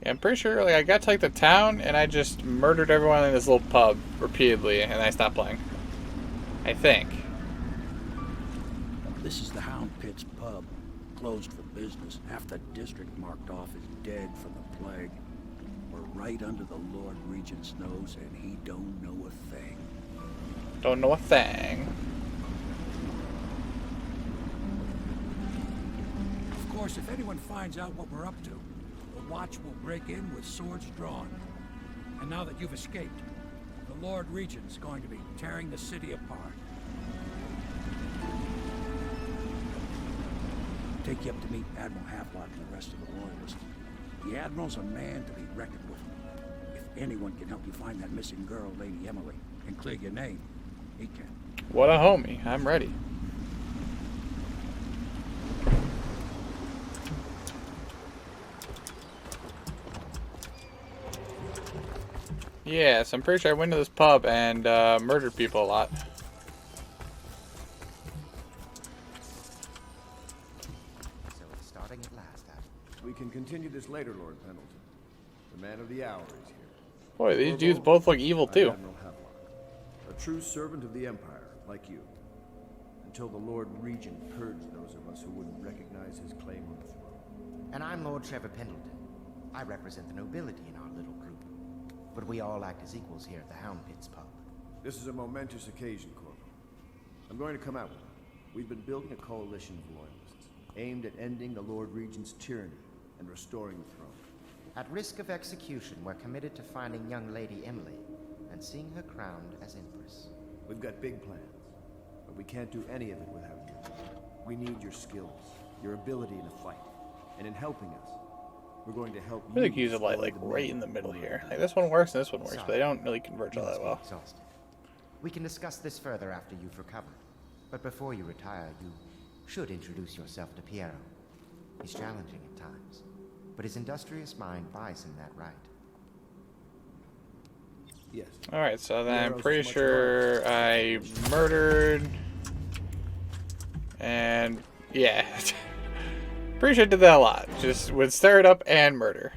Yeah, I'm pretty sure like I got to like the town and I just murdered everyone in this little pub repeatedly and I stopped playing. I think. This is the Hound Pit's pub. Closed for business. Half the district marked off as dead from the plague. We're right under the Lord Regent's nose and he don't know a thing. Don't know a thing. Of course, if anyone finds out what we're up to, the Watch will break in with swords drawn. And now that you've escaped, the Lord Regent's going to be tearing the city apart. Take you up to meet Admiral Havelock and the rest of the Loyalists. The Admiral's a man to be reckoned with. If anyone can help you find that missing girl, Lady Emily, and clear your name, he can. What a homie. I'm ready. Yes, I'm pretty sure I went to this pub and murdered people a lot. So it's starting at last, Adam. We can continue this later, Lord Pendleton. The man of the hour is here. Boy, these dudes both look evil too. Admiral Havelock, a true servant of the Empire, like you. Until the Lord Regent purged those of us who wouldn't recognize his claim on the throne. And I'm Lord Trevor Pendleton. I represent the nobility in our little group. But we all act as equals here at the Hound Pit's pub. This is a momentous occasion, Corporal. I'm going to come out with it. We've been building a coalition of loyalists, aimed at ending the Lord Regent's tyranny and restoring the throne. At risk of execution, we're committed to finding young Lady Emily and seeing her crowned as Empress. We've got big plans, but we can't do any of it without you. We need your skills, your ability in a fight, and in helping us. We're going to help I think use a light like right in the middle here. Like this one works and this one works, but they don't really converge all that well. Exhausted. We can discuss this further after you've recovered. But before you retire, you should introduce yourself to Piero. He's challenging at times, but his industrious mind buys him that right. Yes. Alright, so then I'm pretty sure I murdered and yeah. Pretty sure I did that a lot. Just would stir it up and murder.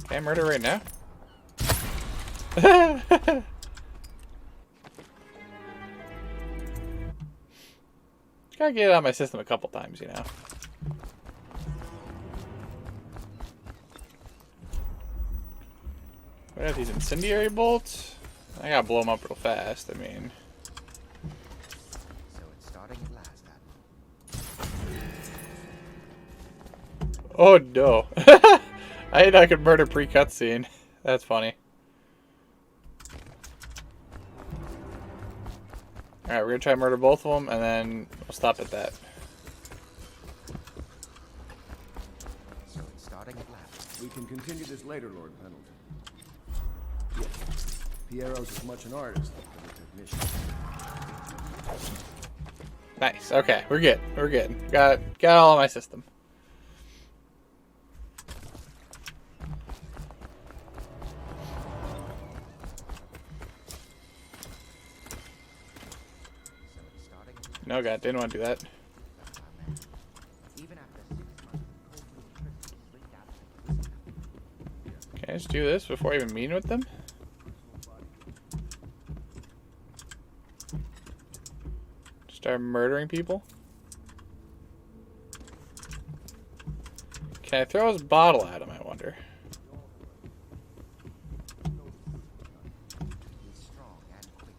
Can I murder right now? Gotta get it out of my system a couple times, you know. I got these incendiary bolts. I gotta blow them up real fast, I mean. So it's starting at last, Admiral. Oh no. I thought I could murder pre-cutscene. That's funny. Alright, we're gonna try to murder both of them, and then we'll stop at that. So it's starting at last. We can continue this later, Lord Pendleton. Yes. Piero's as much an artist as a technician. Nice. Okay, we're good. We're good. Got all on my system. No, God, didn't want to do that. Can I just do this before I even meet with them? Start murdering people? Can I throw his bottle at him, I wonder? He's strong and quick.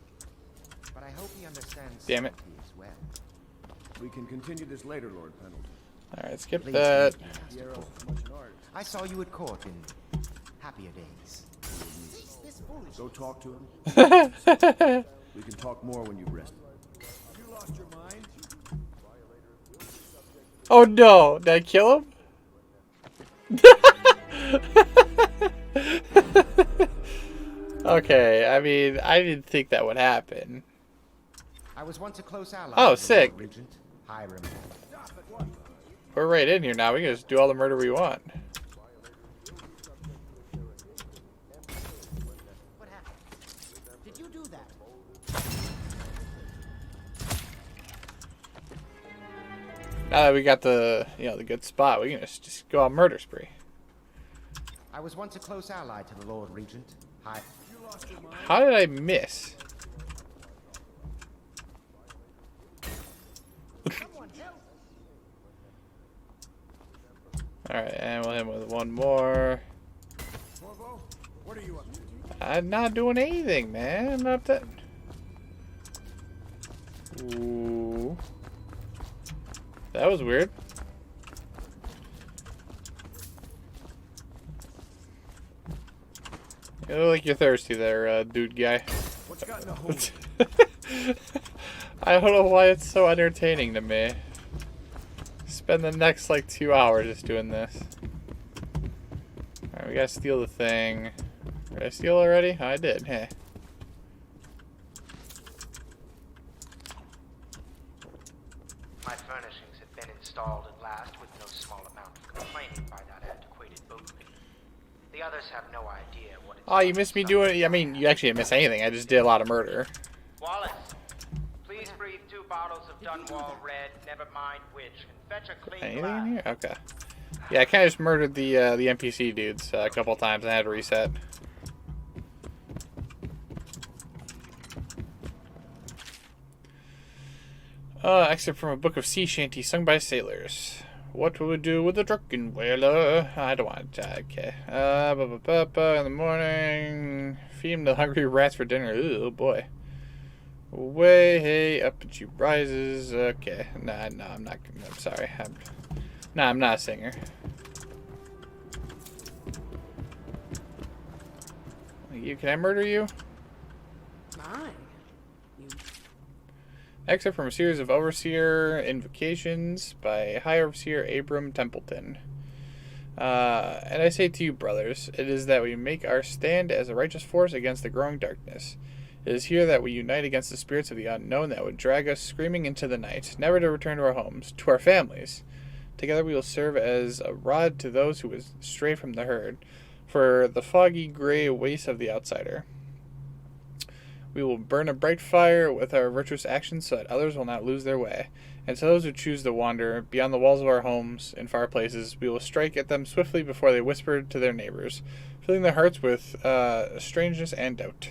But I hope he understands. Damn it. Well. We can continue this later, Lord Pendleton. Alright, skip that. Piero's as much an artist. I saw you at court in happier days. Go talk to him. We can talk more when you've rested. You lost your mind? Oh no! Did I kill him? Okay, I mean, I didn't think that would happen. I was once a close ally. Oh, of the sick. Lord Regent, Hiram. We're right in here now. We can just do all the murder we want. What happened? Did you do that? Now that we got the, the good spot, we can just go on murder spree. I was once a close ally to the Lord Regent. Hi. How did I miss? Alright, and we'll hit him with one more. What are you up to? I'm not doing anything, man. Not that. Ooh. That was weird. You look like you're thirsty there, dude guy. What's got in the hole? I don't know why it's so entertaining to me. Spend the next like 2 hours just doing this. Alright, we gotta steal the thing. Did I steal already? Oh, I did. Hey. My furnishings have been installed at last with no small amount of complaining by that antiquated boatman. The others have no idea what it's Oh, you missed me doing. I mean, you actually didn't miss anything. I just did a lot of murder. Wallace, please breathe 2 bottles of Dunwall Red, never mind which, and fetch a clean Anything glass. in here? Okay. Yeah, I kind of just murdered the NPC dudes a couple times and I had to reset. Excerpt from a book of sea shanty sung by sailors. What will we do with a drunken whaler? I don't want to. Okay. In the morning, feed him to hungry rats for dinner. Ooh, oh boy. Way hey, up and she rises. Okay. No, I'm not. I'm sorry. I'm not a singer. Can I murder you? My. You Excerpt from a series of Overseer Invocations by High Overseer Abram Templeton. And I say to you, brothers, it is that we make our stand as a righteous force against the growing darkness. It is here that we unite against the spirits of the unknown that would drag us screaming into the night, never to return to our homes, to our families. Together we will serve as a rod to those who would stray from the herd, for the foggy gray waste of the outsider. We will burn a bright fire with our virtuous actions so that others will not lose their way. And to those who choose to wander beyond the walls of our homes in far places, we will strike at them swiftly before they whisper to their neighbors, filling their hearts with strangeness and doubt.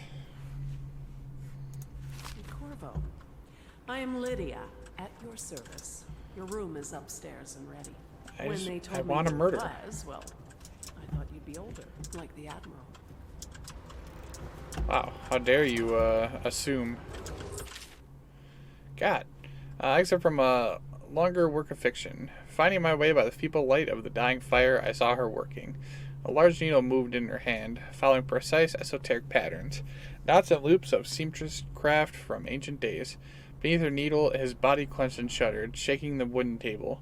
Corvo. I am Lydia, at your service. Your room is upstairs and ready. I want to murder. Well, I thought you'd be older, like the Admiral. Wow, how dare you assume. God. Except from a longer work of fiction. Finding my way by the feeble light of the dying fire, I saw her working. A large needle moved in her hand, following precise esoteric patterns. Knots and loops of seamstress craft from ancient days. Beneath her needle, his body clenched and shuddered, shaking the wooden table.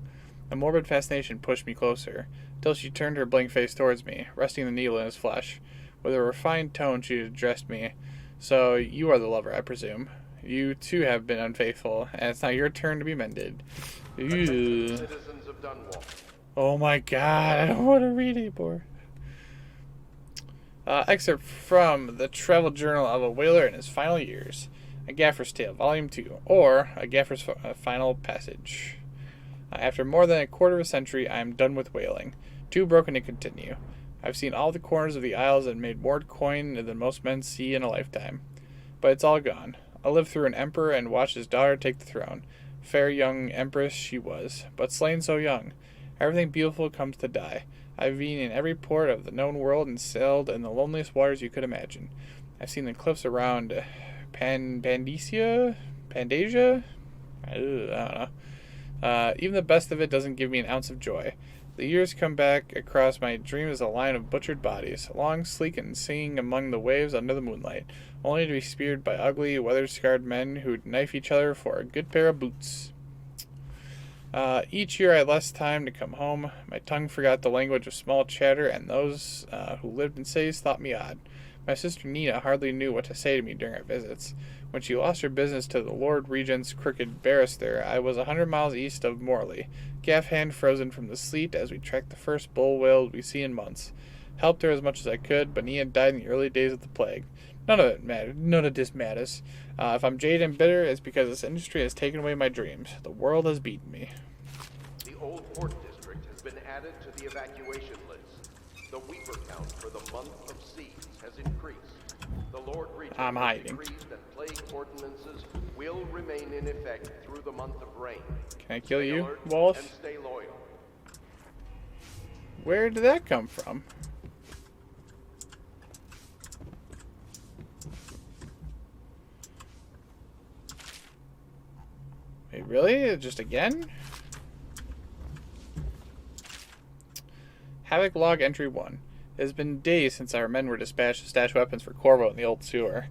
A morbid fascination pushed me closer, till she turned her blank face towards me, resting the needle in his flesh. With a refined tone, she addressed me. So, you are the lover, I presume. You, too, have been unfaithful, and it's now your turn to be mended. Ew. Citizens of Dunwall. Oh my god, I don't want to read anymore. Excerpt from the travel journal of a whaler in his final years. A Gaffer's Tale, Volume 2, or A Gaffer's Final Passage. After more than a quarter of a century, I am done with whaling. Too broken to continue. I've seen all the corners of the isles and made more coin than most men see in a lifetime. But it's all gone. I lived through an emperor and watched his daughter take the throne. Fair young empress she was, but slain so young. Everything beautiful comes to die. I've been in every port of the known world and sailed in the loneliest waters you could imagine. I've seen the cliffs around Pandasia? I don't know. Even the best of it doesn't give me an ounce of joy. The years come back across my dream as a line of butchered bodies, long, sleek, and singing among the waves under the moonlight, only to be speared by ugly, weather-scarred men who'd knife each other for a good pair of boots. Each year I had less time to come home. My tongue forgot the language of small chatter, and those who lived in cities thought me odd. My sister Nina hardly knew what to say to me during our visits. When she lost her business to the Lord Regent's crooked barrister, I was 100 miles east of Morley, gaff hand frozen from the sleet as we tracked the first bull whale we'd seen in months. Helped her as much as I could, but Nina died in the early days of the plague. None of it matters. None of this matters. If I'm jaded and bitter, it's because this industry has taken away my dreams. The world has beaten me. The Old Port District has been added to the evacuation list. The weeper count for the month of siege has increased. The Lord Regent I'm hiding. decreed that plague ordinances will remain in effect through the month of rain. Can I kill Stay you, alert Wolf? and stay loyal. Where did that come from? Wait, really? Just again? Havoc log entry 1. It has been days since our men were dispatched to stash weapons for Corvo in the old sewer.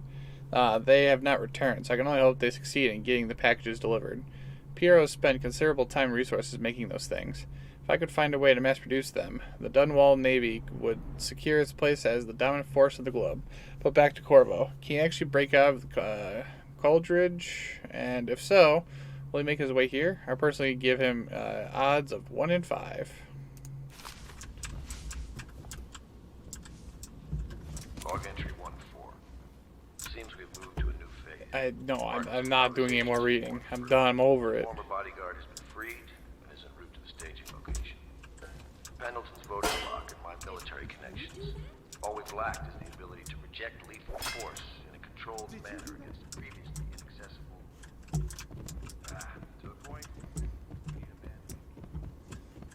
They have not returned, so I can only hope they succeed in getting the packages delivered. Piero spent considerable time and resources making those things. If I could find a way to mass-produce them, the Dunwall Navy would secure its place as the dominant force of the globe. But back to Corvo. Can he actually break out of the Coldridge? And if so, will he make his way here? I personally give him odds of 1 in 5. Log entry 1-4. Seems we've moved to a new phase. I'm not doing any more reading. I'm done. I'm over it. Former bodyguard has been freed and is en route to the staging location. Pendleton's voting block and my military connections. All we've lacked is the ability to project lethal force in a controlled manner against a previously inaccessible. To the point.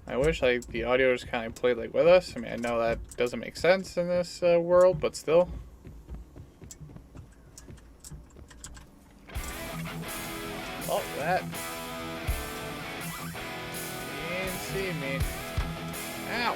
I wish the audio just kind of played like with us. I mean, I know that doesn't make sense in this world, but still. Oh, that. You didn't see me. Ow.